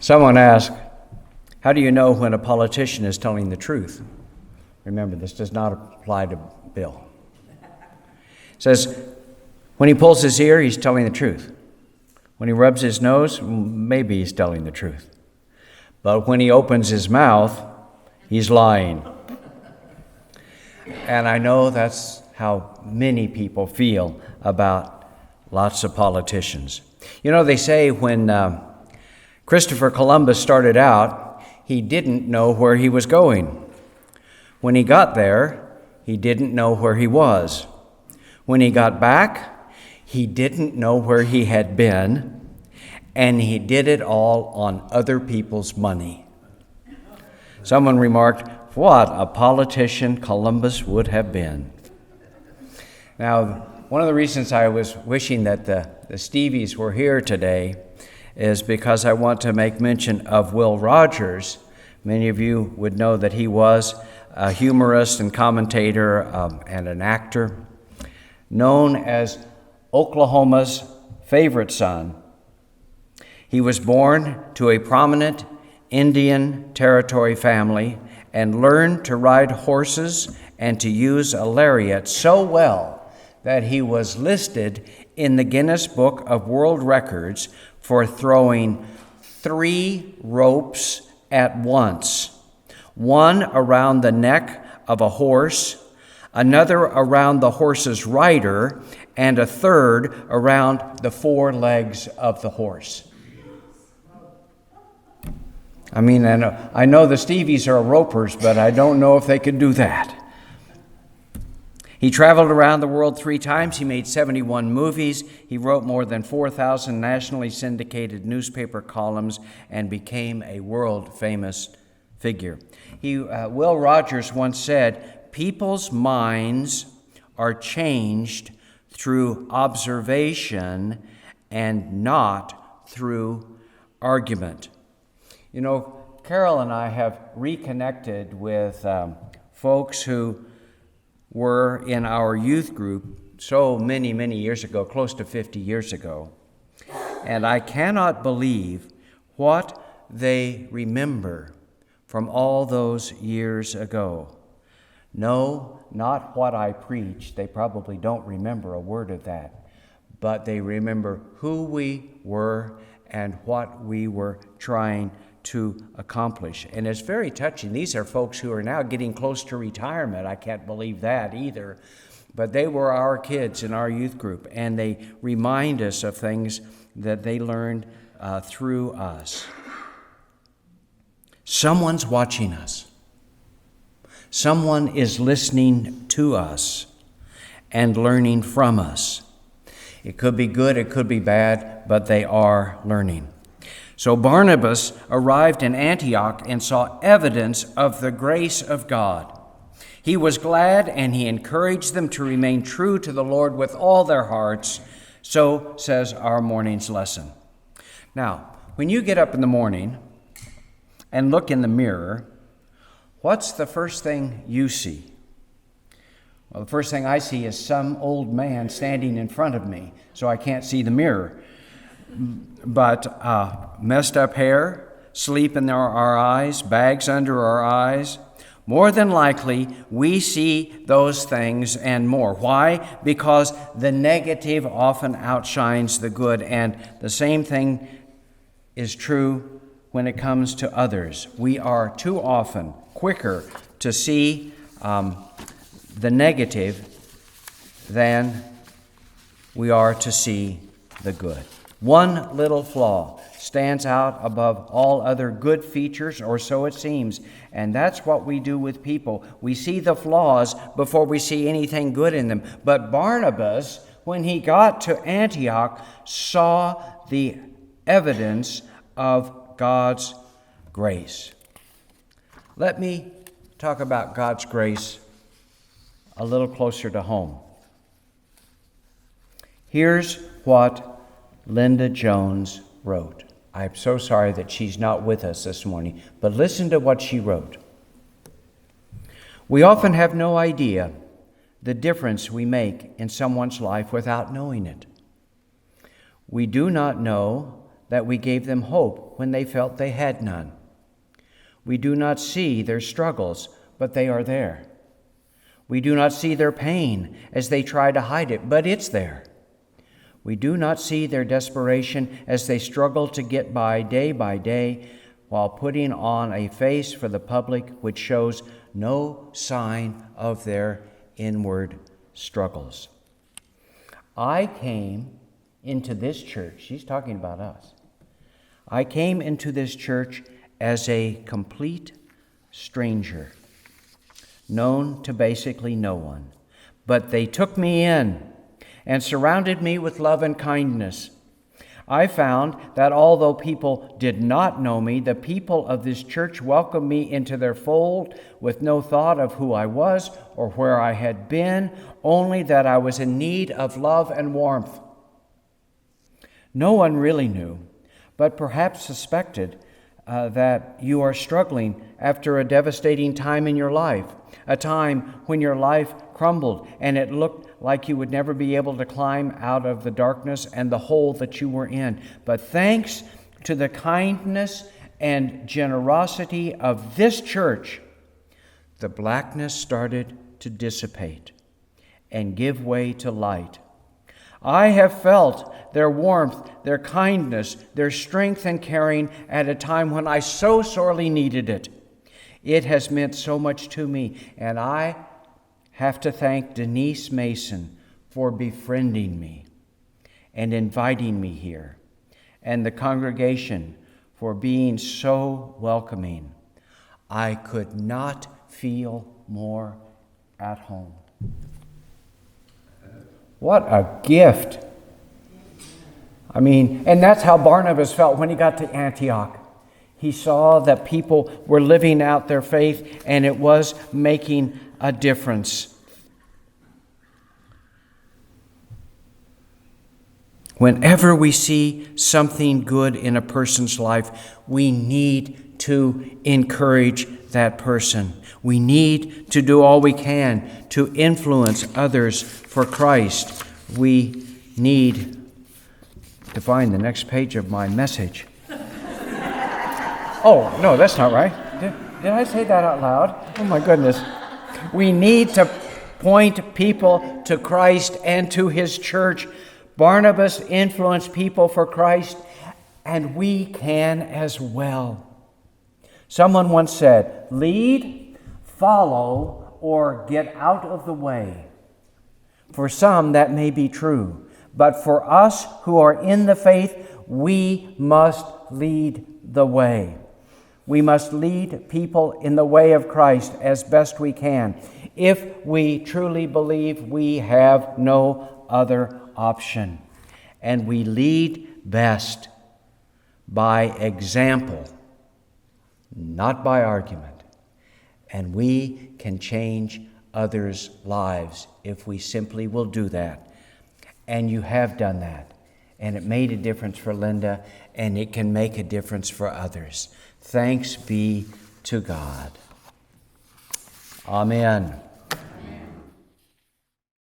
Someone asked, how do you know when a politician is telling the truth? Remember, this does not apply to Bill. It says, when he pulls his ear, he's telling the truth. When he rubs his nose, maybe he's telling the truth. But when he opens his mouth, he's lying. And I know that's how many people feel about lots of politicians. You know, they say when Christopher Columbus started out, he didn't know where he was going. When he got there, he didn't know where he was. When he got back, he didn't know where he had been, and he did it all on other people's money. Someone remarked, what a politician Columbus would have been. Now, one of the reasons I was wishing that the Stevies were here today is because I want to make mention of Will Rogers. Many of you would know that he was a humorist and commentator and an actor, known as Oklahoma's favorite son. He was born to a prominent Indian Territory family and learned to ride horses and to use a lariat so well that he was listed in the Guinness Book of World Records for throwing 3 ropes at once, one around the neck of a horse, another around the horse's rider, and a third around the 4 legs of the horse. I mean, and I know the Stevies are ropers, but I don't know if they could do that. He traveled around the world 3 times. He made 71 movies. He wrote more than 4,000 nationally syndicated newspaper columns and became a world-famous figure. Will Rogers once said, people's minds are changed through observation and not through argument. You know, Carol and I have reconnected with folks who were in our youth group so many, many years ago, close to 50 years ago. And I cannot believe what they remember from all those years ago. No, not what I preached. They probably don't remember a word of that. But they remember who we were and what we were trying to accomplish. And it's very touching. These are folks who are now getting close to retirement. I can't believe that either. But they were our kids in our youth group, and they remind us of things that they learned through us. Someone's watching us. Someone is listening to us and learning from us. It could be good, it could be bad, but they are learning. So Barnabas arrived in Antioch and saw evidence of the grace of God. He was glad and he encouraged them to remain true to the Lord with all their hearts. So says our morning's lesson. Now, when you get up in the morning and look in the mirror, what's the first thing you see? Well, the first thing I see is some old man standing in front of me, so I can't see the mirror. But messed up hair, sleep in our eyes, bags under our eyes. More than likely, we see those things and more. Why? Because the negative often outshines the good, and the same thing is true when it comes to others. We are too often quicker to see the negative than we are to see the good. One little flaw stands out above all other good features, or so it seems. And that's what we do with people. We see the flaws before we see anything good in them. But Barnabas, when he got to Antioch, saw the evidence of God's grace. Let me talk about God's grace a little closer to home. Here's what Linda Jones wrote. I'm so sorry that she's not with us this morning, but listen to what she wrote. We often have no idea the difference we make in someone's life without knowing it. We do not know that we gave them hope when they felt they had none. We do not see their struggles, but they are there. We do not see their pain as they try to hide it, but it's there. We do not see their desperation as they struggle to get by day, while putting on a face for the public which shows no sign of their inward struggles. I came into this church, she's talking about us. I came into this church as a complete stranger, known to basically no one. But they took me in and surrounded me with love and kindness. I found that although people did not know me, the people of this church welcomed me into their fold with no thought of who I was or where I had been, only that I was in need of love and warmth. No one really knew, but perhaps suspected that you are struggling after a devastating time in your life, a time when your life crumbled and it looked like you would never be able to climb out of the darkness and the hole that you were in. But thanks to the kindness and generosity of this church, the blackness started to dissipate and give way to light. I have felt their warmth, their kindness, their strength and caring at a time when I so sorely needed it. It has meant so much to me, and I have to thank Denise Mason for befriending me and inviting me here, and the congregation for being so welcoming. I could not feel more at home. What a gift. I mean, and that's how Barnabas felt when he got to Antioch. He saw that people were living out their faith and it was making a difference. Whenever we see something good in a person's life, we need to encourage that person. We need to do all we can to influence others for Christ. We need to find the next page of my message. Oh, no, that's not right. Did I say that out loud? Oh, my goodness. We need to point people to Christ and to his church. Barnabas influenced people for Christ, and we can as well. Someone once said, lead, follow, or get out of the way. For some, that may be true. But for us who are in the faith, we must lead the way. We must lead people in the way of Christ as best we can, if we truly believe we have no other option. And we lead best by example, not by argument. And we can change others' lives if we simply will do that. And you have done that. And it made a difference for Linda, and it can make a difference for others. Thanks be to God. Amen.